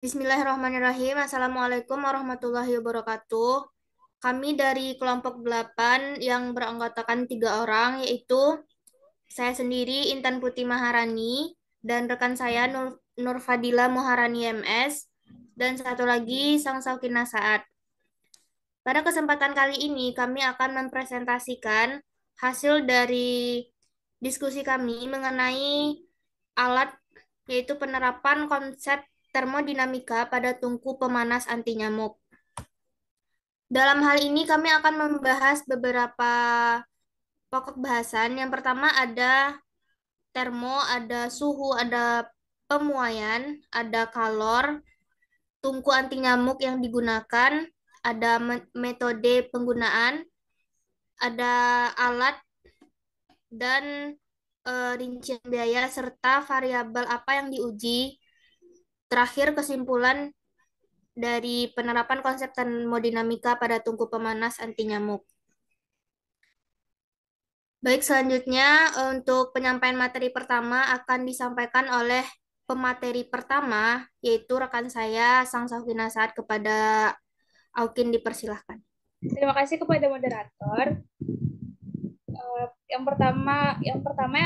Bismillahirrahmanirrahim. Assalamualaikum warahmatullahi wabarakatuh. Kami dari kelompok 8 yang beranggotakan 3 orang, yaitu saya sendiri Intan Putih Maharani dan rekan saya Nur Fadila Muharani MS dan satu lagi Sang Saukina Saat. Pada kesempatan kali ini kami akan mempresentasikan hasil dari diskusi kami mengenai alat, yaitu penerapan konsep termodinamika pada tungku pemanas anti nyamuk. Dalam hal ini kami akan membahas beberapa pokok bahasan. Yang pertama ada termo, ada suhu, ada pemuaian, ada kalor, tungku anti nyamuk yang digunakan, ada metode penggunaan, ada alat dan rincian biaya serta variabel apa yang diuji. Terakhir, kesimpulan dari penerapan konsep termodinamika pada tungku pemanas anti nyamuk. Baik, selanjutnya untuk penyampaian materi pertama akan disampaikan oleh pemateri pertama, yaitu rekan saya, Sang Safina Saat. Kepada Aukin dipersilahkan. Terima kasih kepada moderator. Yang pertama yang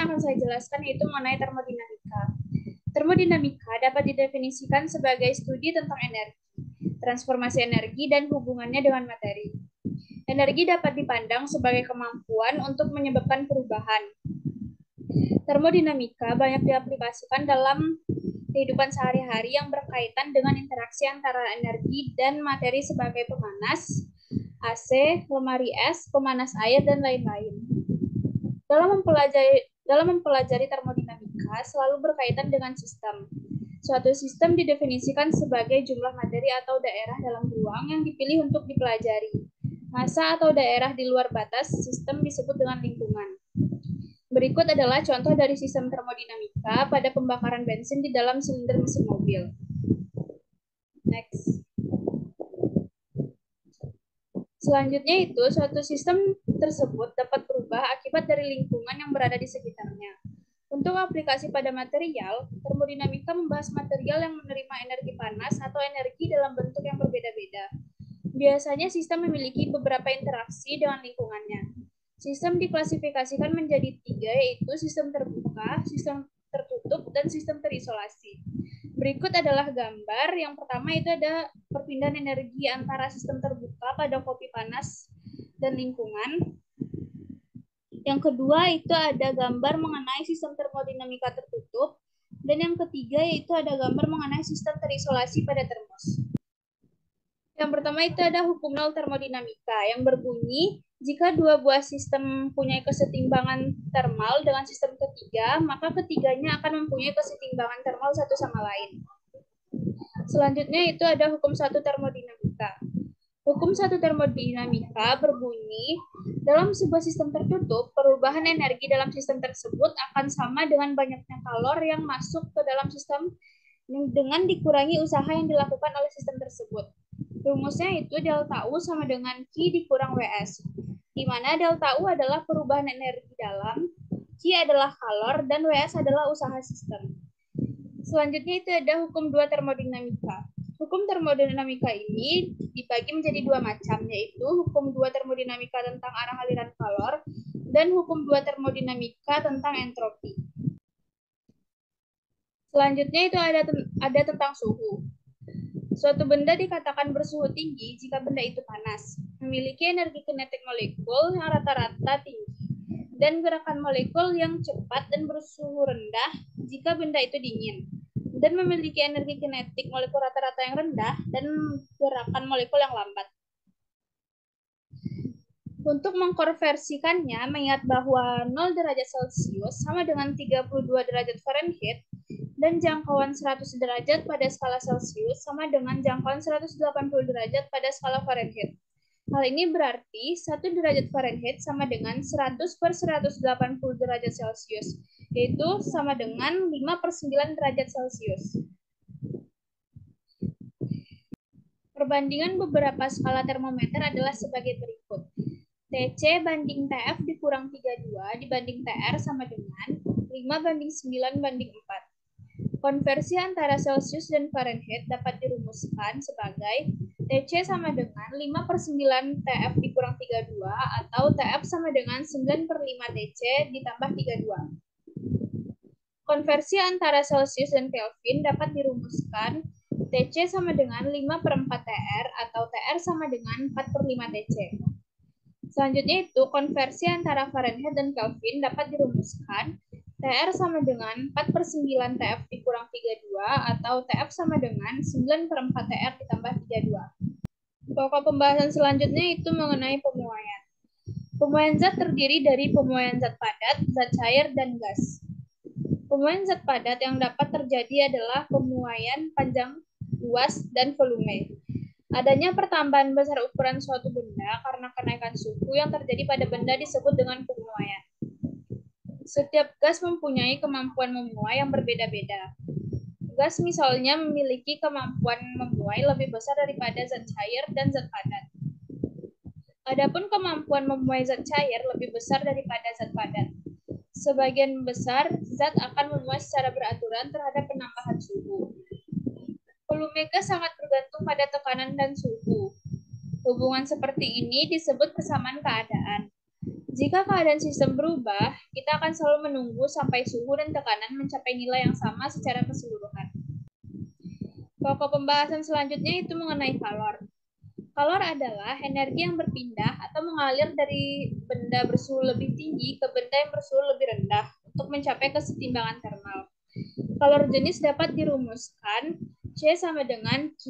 akan saya jelaskan yaitu mengenai termodinamika. Termodinamika dapat didefinisikan sebagai studi tentang energi, transformasi energi, dan hubungannya dengan materi. Energi dapat dipandang sebagai kemampuan untuk menyebabkan perubahan. Termodinamika banyak diaplikasikan dalam kehidupan sehari-hari yang berkaitan dengan interaksi antara energi dan materi sebagai pemanas, AC, lemari es, pemanas air, dan lain-lain. Dalam mempelajari termodinamika selalu berkaitan dengan sistem. Suatu sistem didefinisikan sebagai jumlah materi atau daerah dalam ruang yang dipilih untuk dipelajari. Massa atau daerah di luar batas sistem disebut dengan lingkungan. Berikut adalah contoh dari sistem termodinamika pada pembakaran bensin di dalam silinder mesin mobil. Next. Selanjutnya itu, suatu sistem tersebut dapat berubah akibat dari lingkungan yang berada di sekitarnya. Untuk aplikasi pada material, termodinamika membahas material yang menerima energi panas atau energi dalam bentuk yang berbeda-beda. Biasanya sistem memiliki beberapa interaksi dengan lingkungannya. Sistem diklasifikasikan menjadi 3, yaitu sistem terbuka, sistem tertutup, dan sistem terisolasi. Berikut adalah gambar. Yang pertama itu ada perpindahan energi antara sistem terbuka pada kopi panas dan lingkungan. Yang kedua itu ada gambar mengenai sistem termodinamika tertutup. Dan yang ketiga yaitu ada gambar mengenai sistem terisolasi pada termos. Yang pertama itu ada hukum nol termodinamika yang berbunyi jika dua buah sistem mempunyai kesetimbangan termal dengan sistem ketiga, maka ketiganya akan mempunyai kesetimbangan termal satu sama lain. Selanjutnya itu ada hukum satu termodinamika. Hukum satu termodinamika berbunyi, dalam sebuah sistem tertutup, perubahan energi dalam sistem tersebut akan sama dengan banyaknya kalor yang masuk ke dalam sistem dengan dikurangi usaha yang dilakukan oleh sistem tersebut. Rumusnya itu delta U sama dengan Q dikurang WS, di mana delta U adalah perubahan energi dalam, Q adalah kalor, dan WS adalah usaha sistem. Selanjutnya itu ada hukum 2 termodinamika. Hukum termodinamika ini dibagi menjadi 2 macam, yaitu hukum 2 termodinamika tentang arah aliran kalor dan hukum 2 termodinamika tentang entropi. Selanjutnya itu ada tentang suhu. Suatu benda dikatakan bersuhu tinggi jika benda itu panas, memiliki energi kinetik molekul yang rata-rata tinggi, dan gerakan molekul yang cepat dan bersuhu rendah jika benda itu dingin, dan memiliki energi kinetik molekul rata-rata yang rendah dan gerakan molekul yang lambat. Untuk mengkonversikannya, mengingat bahwa 0 derajat Celcius sama dengan 32 derajat Fahrenheit, dan jangkauan 100 derajat pada skala Celcius sama dengan jangkauan 180 derajat pada skala Fahrenheit. Hal ini berarti 1 derajat Fahrenheit sama dengan 100 per 180 derajat Celcius, yaitu sama dengan 5 per 9 derajat Celcius. Perbandingan beberapa skala termometer adalah sebagai berikut. TC banding TF dikurang 32 dibanding TR sama dengan 5 banding 9 banding 4. Konversi antara Celsius dan Fahrenheit dapat dirumuskan sebagai TC sama dengan 5/9 TF dikurang 32 atau TF sama dengan 9/5 TC ditambah 32. Konversi antara Celsius dan Kelvin dapat dirumuskan TC sama dengan 5/4 TR atau TR sama dengan 4/5 TC. Selanjutnya itu konversi antara Fahrenheit dan Kelvin dapat dirumuskan TR sama dengan 4/9 TF dikurang 32 atau TF sama dengan 9/4 TR ditambah 32. Pokok pembahasan selanjutnya itu mengenai pemuaian. Pemuaian zat terdiri dari pemuaian zat padat, zat cair, dan gas. Pemuaian zat padat yang dapat terjadi adalah pemuaian panjang, luas, dan volume. Adanya pertambahan besar ukuran suatu benda karena kenaikan suhu yang terjadi pada benda disebut dengan pemuaian. Setiap gas mempunyai kemampuan memuai yang berbeda-beda. Gas misalnya memiliki kemampuan memuai lebih besar daripada zat cair dan zat padat. Adapun kemampuan memuai zat cair lebih besar daripada zat padat. Sebagian besar zat akan memuai secara beraturan terhadap penambahan suhu. Volume gas sangat bergantung pada tekanan dan suhu. Hubungan seperti ini disebut persamaan keadaan. Jika keadaan sistem berubah, kita akan selalu menunggu sampai suhu dan tekanan mencapai nilai yang sama secara keseluruhan. Pokok pembahasan selanjutnya itu mengenai kalor. Kalor adalah energi yang berpindah atau mengalir dari benda bersuhu lebih tinggi ke benda yang bersuhu lebih rendah untuk mencapai kesetimbangan termal. Kalor jenis dapat dirumuskan C sama dengan Q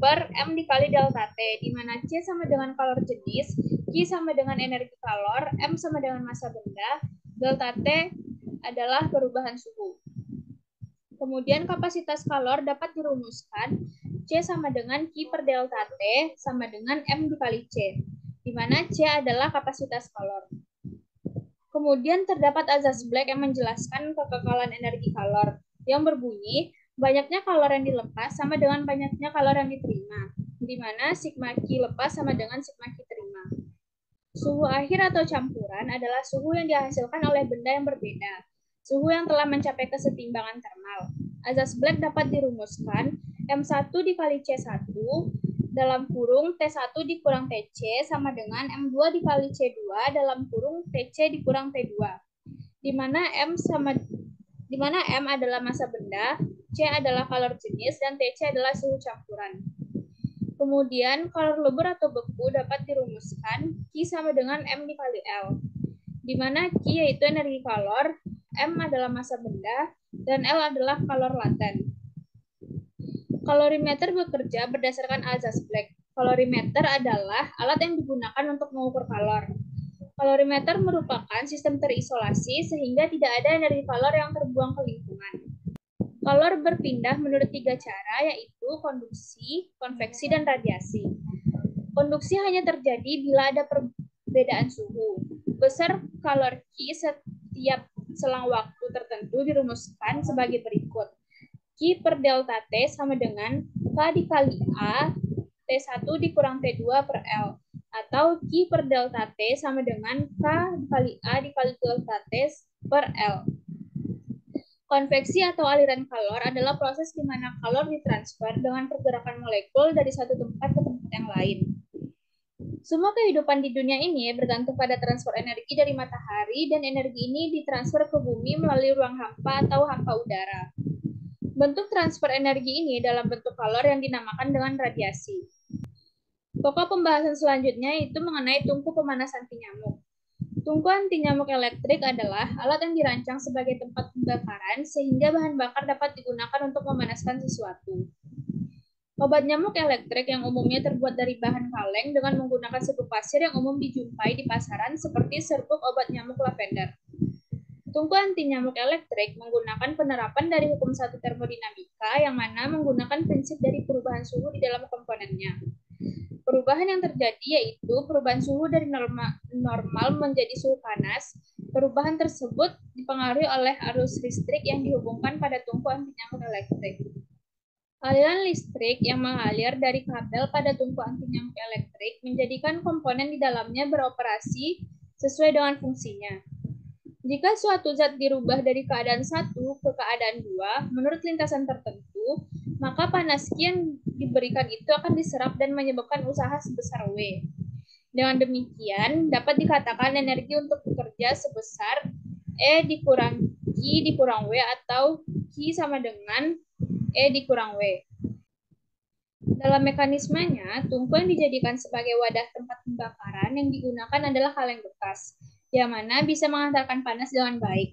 per M dikali delta T, di mana C sama dengan kalor jenis, Q sama dengan energi kalor, M sama dengan massa benda, delta T adalah perubahan suhu. Kemudian kapasitas kalor dapat dirumuskan C sama dengan Q per delta T sama dengan M dikali C, di mana C adalah kapasitas kalor. Kemudian terdapat azas Black yang menjelaskan kekekalan energi kalor, yang berbunyi banyaknya kalor yang dilepas sama dengan banyaknya kalor yang diterima, di mana sigma Q lepas sama dengan sigma Q terima. Suhu akhir atau campuran adalah suhu yang dihasilkan oleh benda yang berbeda, suhu yang telah mencapai kesetimbangan termal. Azas Black dapat dirumuskan M1 dikali C1 dalam kurung T1 dikurang TC sama dengan M2 dikali C2 dalam kurung TC dikurang T2, di mana M adalah massa benda, C adalah kalor jenis, dan TC adalah suhu campuran. Kemudian, kalor lebur atau beku dapat dirumuskan Q sama dengan M dikali L, di mana Q yaitu energi kalor, M adalah massa benda, dan L adalah kalor laten. Kalorimeter bekerja berdasarkan azas Black. Kalorimeter adalah alat yang digunakan untuk mengukur kalor. Kalorimeter merupakan sistem terisolasi sehingga tidak ada energi kalor yang terbuang ke lingkungan. Kalor berpindah menurut 3 cara, yaitu konduksi, konveksi, dan radiasi. Konduksi hanya terjadi bila ada perbedaan suhu. Besar kalor Q setiap selang waktu tertentu dirumuskan sebagai berikut. Q per delta T sama dengan K dikali A, T1 dikurang T2 per L. Atau Q per delta T sama dengan K dikali A dikali delta T per L. Konveksi atau aliran kalor adalah proses di mana kalor ditransfer dengan pergerakan molekul dari satu tempat ke tempat yang lain. Semua kehidupan di dunia ini bergantung pada transfer energi dari matahari, dan energi ini ditransfer ke bumi melalui ruang hampa atau hampa udara. Bentuk transfer energi ini dalam bentuk kalor yang dinamakan dengan radiasi. Pokok pembahasan selanjutnya itu mengenai tungku pemanasan anti nyamuk. Tungku anti nyamuk elektrik adalah alat yang dirancang sebagai tempat pembakaran sehingga bahan bakar dapat digunakan untuk memanaskan sesuatu. Obat nyamuk elektrik yang umumnya terbuat dari bahan kaleng dengan menggunakan serbuk pasir yang umum dijumpai di pasaran seperti serbuk obat nyamuk lavender. Tungku anti nyamuk elektrik menggunakan penerapan dari hukum satu termodinamika yang mana menggunakan prinsip dari perubahan suhu di dalam komponennya. Perubahan yang terjadi yaitu perubahan suhu dari normal menjadi suhu panas. Perubahan tersebut dipengaruhi oleh arus listrik yang dihubungkan pada tungku anti nyamuk elektrik. Aliran listrik yang mengalir dari kabel pada tungku anti nyamuk elektrik menjadikan komponen di dalamnya beroperasi sesuai dengan fungsinya. Jika suatu zat dirubah dari keadaan 1 ke keadaan 2 menurut lintasan tertentu, maka panas Q yang diberikan itu akan diserap dan menyebabkan usaha sebesar W. Dengan demikian, dapat dikatakan energi untuk bekerja sebesar E dikurang Q dikurang W atau Q sama dengan E dikurang W. Dalam mekanismenya, tungku yang dijadikan sebagai wadah tempat pembakaran yang digunakan adalah kaleng bekas, yang mana bisa mengantarkan panas dengan baik.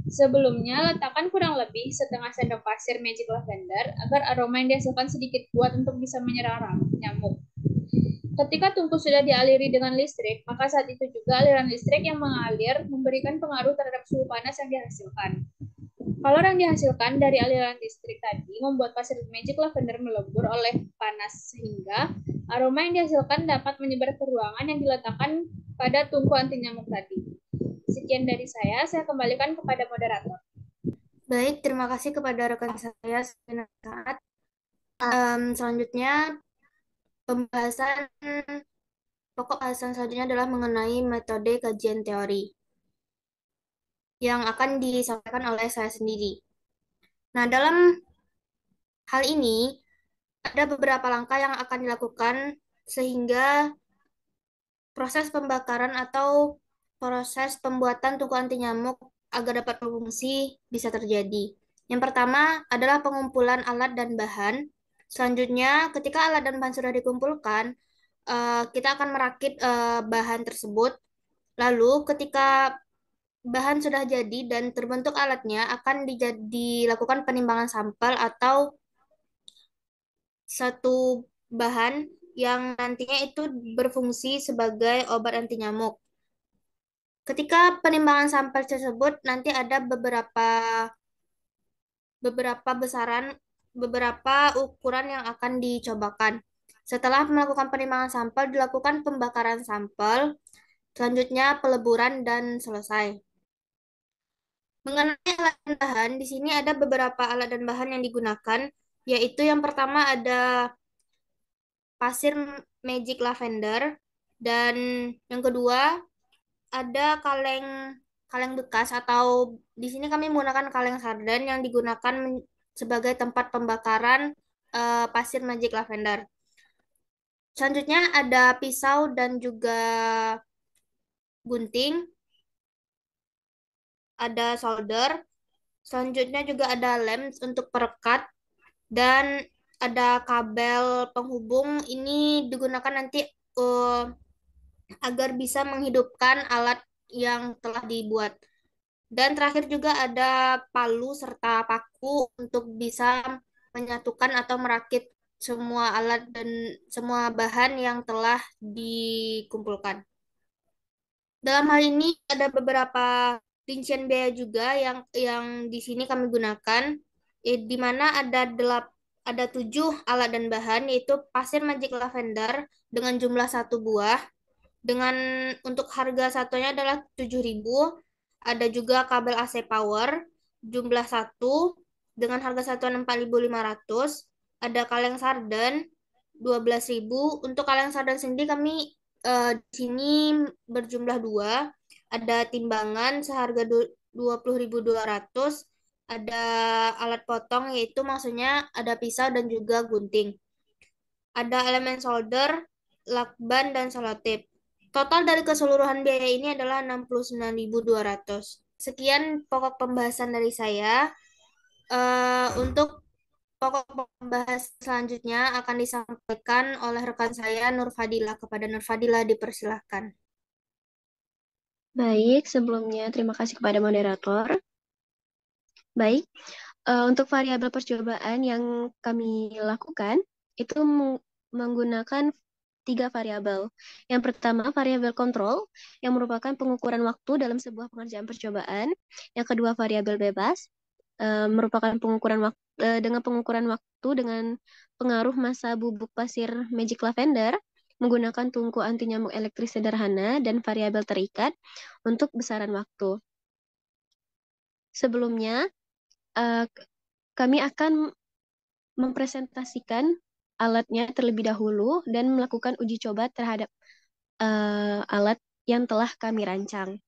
Sebelumnya, letakkan kurang lebih setengah sendok pasir magic lavender agar aroma yang dihasilkan sedikit kuat untuk bisa menyerang nyamuk. Ketika tungku sudah dialiri dengan listrik, maka saat itu juga aliran listrik yang mengalir memberikan pengaruh terhadap suhu panas yang dihasilkan. Kalor yang dihasilkan dari aliran listrik tadi membuat pasir magic lavender melebur oleh panas sehingga aroma yang dihasilkan dapat menyebar ke ruangan yang diletakkan pada tungku anti nyamuk tadi. Sekian dari saya kembalikan kepada moderator. Baik, terima kasih kepada rekan saya saat. Selanjutnya pokok bahasan selanjutnya adalah mengenai metode kajian teori yang akan disampaikan oleh saya sendiri. Nah, dalam hal ini ada beberapa langkah yang akan dilakukan sehingga proses pembakaran atau proses pembuatan tungku anti nyamuk agar dapat berfungsi bisa terjadi. Yang pertama adalah pengumpulan alat dan bahan. Selanjutnya, ketika alat dan bahan sudah dikumpulkan, kita akan merakit bahan tersebut. Lalu, ketika bahan sudah jadi dan terbentuk alatnya, akan dilakukan penimbangan sampel atau satu bahan yang nantinya itu berfungsi sebagai obat anti nyamuk. Ketika penimbangan sampel tersebut nanti ada beberapa ukuran yang akan dicobakan. Setelah melakukan penimbangan sampel, dilakukan pembakaran sampel, selanjutnya peleburan dan selesai. Mengenai alat dan bahan, di sini ada beberapa alat dan bahan yang digunakan, yaitu yang pertama ada pasir magic lavender, dan yang kedua ada kaleng kaleng bekas atau di sini kami menggunakan kaleng sarden yang digunakan sebagai tempat pembakaran pasir magic lavender. Selanjutnya ada pisau dan juga gunting, ada solder. Selanjutnya juga ada lem untuk perekat dan ada kabel penghubung. Ini digunakan nanti agar bisa menghidupkan alat yang telah dibuat. Dan terakhir juga ada palu serta paku untuk bisa menyatukan atau merakit semua alat dan semua bahan yang telah dikumpulkan. Dalam hal ini ada beberapa rincian biaya juga yang di sini kami gunakan, di mana ada 7 alat dan bahan, yaitu pasir magic lavender dengan jumlah 1 buah, dengan untuk harga satunya adalah 7.000. Ada juga kabel AC power jumlah 1 dengan harga satuan 4.500. Ada kaleng sarden 12.000. Untuk kaleng sarden sendiri kami di sini berjumlah 2. Ada timbangan seharga 20.200. Ada alat potong, yaitu maksudnya ada pisau dan juga gunting. Ada elemen solder, lakban, dan selotip. Total dari keseluruhan biaya ini adalah 69.200. Sekian pokok pembahasan dari saya. Untuk pokok pembahasan selanjutnya akan disampaikan oleh rekan saya Nur Fadila. Kepada Nur Fadila dipersilahkan. Baik, sebelumnya terima kasih kepada moderator. Baik, untuk variabel percobaan yang kami lakukan itu menggunakan 3 variabel. Yang pertama, variabel kontrol, yang merupakan pengukuran waktu dalam sebuah pengerjaan percobaan. Yang kedua, variabel bebas, merupakan pengukuran waktu dengan pengukuran waktu dengan pengaruh massa bubuk pasir magic lavender menggunakan tungku anti nyamuk elektris sederhana, dan variabel terikat untuk besaran waktu. Sebelumnya, kami akan mempresentasikan alatnya terlebih dahulu dan melakukan uji coba terhadap alat yang telah kami rancang.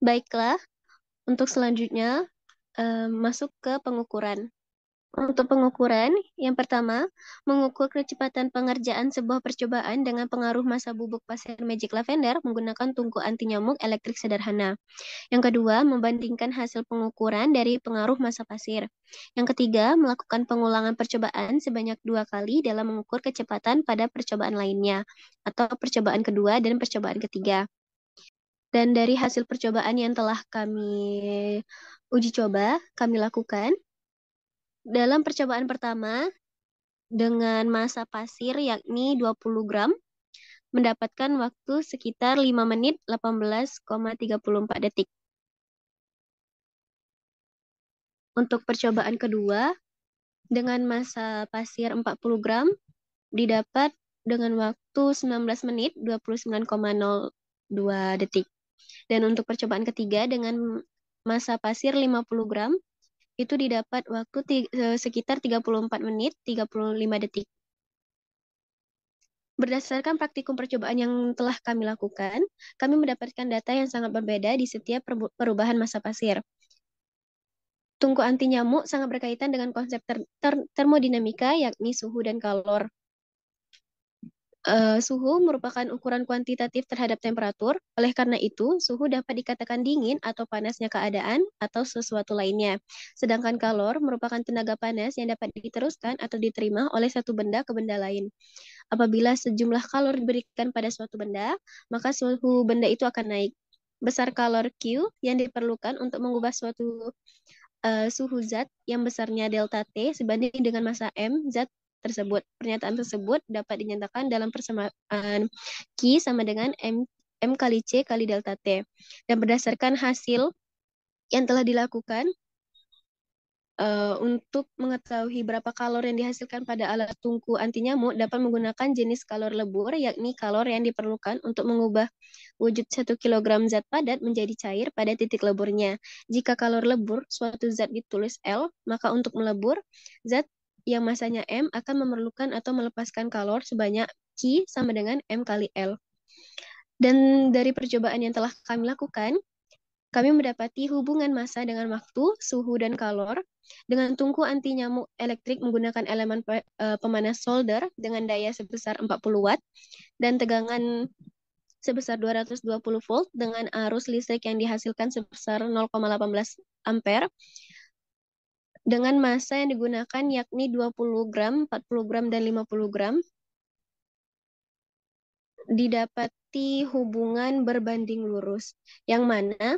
Baiklah, untuk selanjutnya masuk ke pengukuran. Untuk pengukuran, yang pertama, mengukur kecepatan pengerjaan sebuah percobaan dengan pengaruh massa bubuk pasir Magic Lavender menggunakan tungku anti nyamuk elektrik sederhana. Yang kedua, membandingkan hasil pengukuran dari pengaruh massa pasir. Yang ketiga, melakukan pengulangan percobaan sebanyak 2 kali dalam mengukur kecepatan pada percobaan lainnya, atau percobaan kedua dan percobaan ketiga. Dan dari hasil percobaan yang telah kami uji coba, kami lakukan, dalam percobaan pertama, dengan massa pasir yakni 20 gram, mendapatkan waktu sekitar 5 menit 18,34 detik. Untuk percobaan kedua, dengan massa pasir 40 gram, didapat dengan waktu 19 menit 29,02 detik. Dan untuk percobaan ketiga, dengan massa pasir 50 gram, itu didapat waktu sekitar 34 menit 35 detik. Berdasarkan praktikum percobaan yang telah kami lakukan, kami mendapatkan data yang sangat berbeda di setiap perubahan massa pasir. Tungku anti nyamuk sangat berkaitan dengan konsep termodinamika, yakni suhu dan kalor. Suhu merupakan ukuran kuantitatif terhadap temperatur, oleh karena itu, suhu dapat dikatakan dingin atau panasnya keadaan atau sesuatu lainnya. Sedangkan kalor merupakan tenaga panas yang dapat diteruskan atau diterima oleh satu benda ke benda lain. Apabila sejumlah kalor diberikan pada suatu benda, maka suhu benda itu akan naik. Besar kalor Q yang diperlukan untuk mengubah suatu suhu zat yang besarnya delta T sebanding dengan massa M zat tersebut. Pernyataan tersebut dapat dinyatakan dalam persamaan Q sama dengan M kali C kali delta T. Dan berdasarkan hasil yang telah dilakukan, untuk mengetahui berapa kalor yang dihasilkan pada alat tungku anti nyamuk dapat menggunakan jenis kalor lebur, yakni kalor yang diperlukan untuk mengubah wujud 1 kg zat padat menjadi cair pada titik leburnya. Jika kalor lebur suatu zat ditulis L, maka untuk melebur, zat yang masanya M akan memerlukan atau melepaskan kalor sebanyak Q sama dengan M kali L. Dan dari percobaan yang telah kami lakukan, kami mendapati hubungan massa dengan waktu, suhu, dan kalor dengan tungku anti nyamuk elektrik menggunakan elemen pemanas solder dengan daya sebesar 40 watt dan tegangan sebesar 220 volt dengan arus listrik yang dihasilkan sebesar 0,18 ampere dengan massa yang digunakan yakni 20 gram, 40 gram, dan 50 gram, didapati hubungan berbanding lurus, yang mana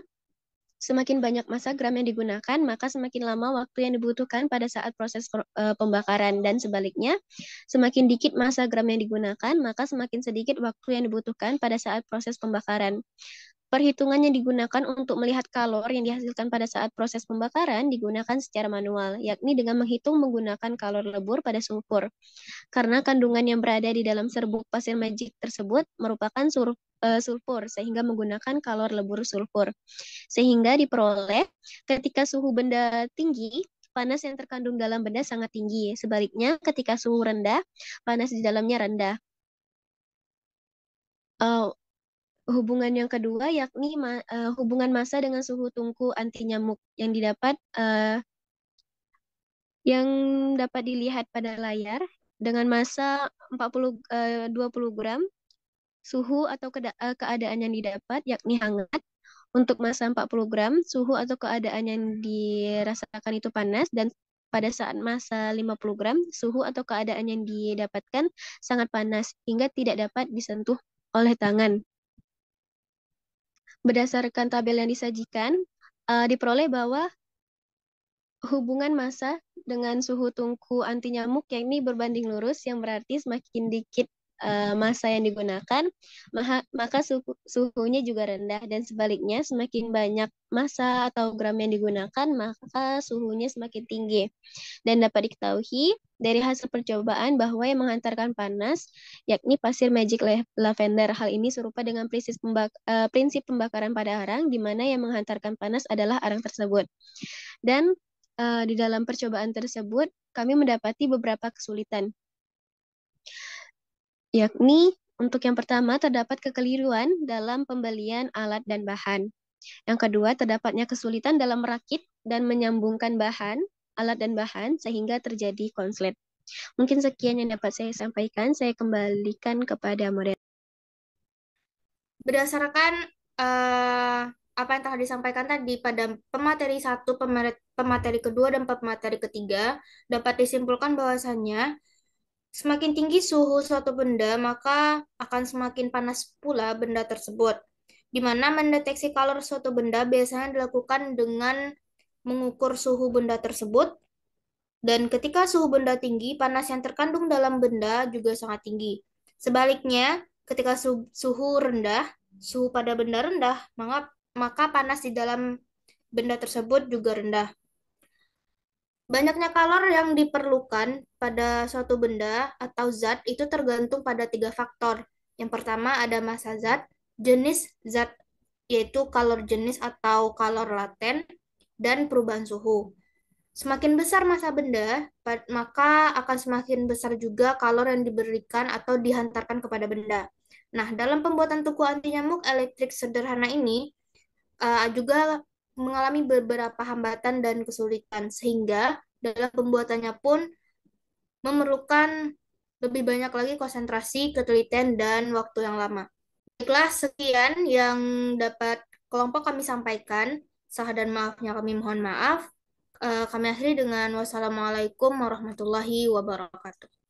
semakin banyak massa gram yang digunakan, maka semakin lama waktu yang dibutuhkan pada saat proses pembakaran. Dan sebaliknya, semakin dikit massa gram yang digunakan, maka semakin sedikit waktu yang dibutuhkan pada saat proses pembakaran. Perhitungan yang digunakan untuk melihat kalor yang dihasilkan pada saat proses pembakaran digunakan secara manual, yakni dengan menghitung menggunakan kalor lebur pada sulfur. Karena kandungan yang berada di dalam serbuk pasir magic tersebut merupakan sulfur, sehingga menggunakan kalor lebur sulfur. Sehingga diperoleh ketika suhu benda tinggi, panas yang terkandung dalam benda sangat tinggi. Sebaliknya, ketika suhu rendah, panas di dalamnya rendah. Hubungan yang kedua yakni hubungan massa dengan suhu tungku anti nyamuk yang dapat dilihat pada layar dengan massa 20 gram, suhu atau keadaan yang didapat yakni hangat. Untuk massa 40 gram, suhu atau keadaan yang dirasakan itu panas, dan pada saat massa 50 gram, suhu atau keadaan yang didapatkan sangat panas hingga tidak dapat disentuh oleh tangan. Berdasarkan tabel yang disajikan, diperoleh bahwa hubungan massa dengan suhu tungku anti nyamuk yakni berbanding lurus, yang berarti semakin dikit massa yang digunakan, maka suhunya juga rendah, dan sebaliknya semakin banyak massa atau gram yang digunakan, maka suhunya semakin tinggi. Dan dapat diketahui dari hasil percobaan bahwa yang menghantarkan panas yakni pasir magic lavender. Hal ini serupa dengan prinsip pembakaran pada arang, di mana yang menghantarkan panas adalah arang tersebut. Dan di dalam percobaan tersebut, kami mendapati beberapa kesulitan. Yakni, untuk yang pertama, terdapat kekeliruan dalam pembelian alat dan bahan. Yang kedua, terdapatnya kesulitan dalam merakit dan menyambungkan alat dan bahan, sehingga terjadi konslet. Mungkin sekian yang dapat saya sampaikan. Saya kembalikan kepada moderator. Berdasarkan apa yang telah disampaikan tadi pada pemateri 1, pemateri kedua, dan pemateri ketiga, dapat disimpulkan bahwasannya semakin tinggi suhu suatu benda, maka akan semakin panas pula benda tersebut. Di mana mendeteksi kalor suatu benda biasanya dilakukan dengan mengukur suhu benda tersebut, dan ketika suhu benda tinggi, panas yang terkandung dalam benda juga sangat tinggi. Sebaliknya, ketika suhu rendah, suhu pada benda rendah, maka panas di dalam benda tersebut juga rendah. Banyaknya kalor yang diperlukan pada suatu benda atau zat itu tergantung pada 3 faktor. Yang pertama ada massa zat, jenis zat yaitu kalor jenis atau kalor laten, dan perubahan suhu. Semakin besar massa benda, maka akan semakin besar juga kalor yang diberikan atau dihantarkan kepada benda. Nah, dalam pembuatan tugu anti nyamuk elektrik sederhana ini juga mengalami beberapa hambatan dan kesulitan, sehingga dalam pembuatannya pun memerlukan lebih banyak lagi konsentrasi, ketelitian, dan waktu yang lama. Baiklah, sekian yang dapat kelompok kami sampaikan. Salah dan maafnya kami mohon maaf. Kami akhiri dengan wassalamualaikum warahmatullahi wabarakatuh.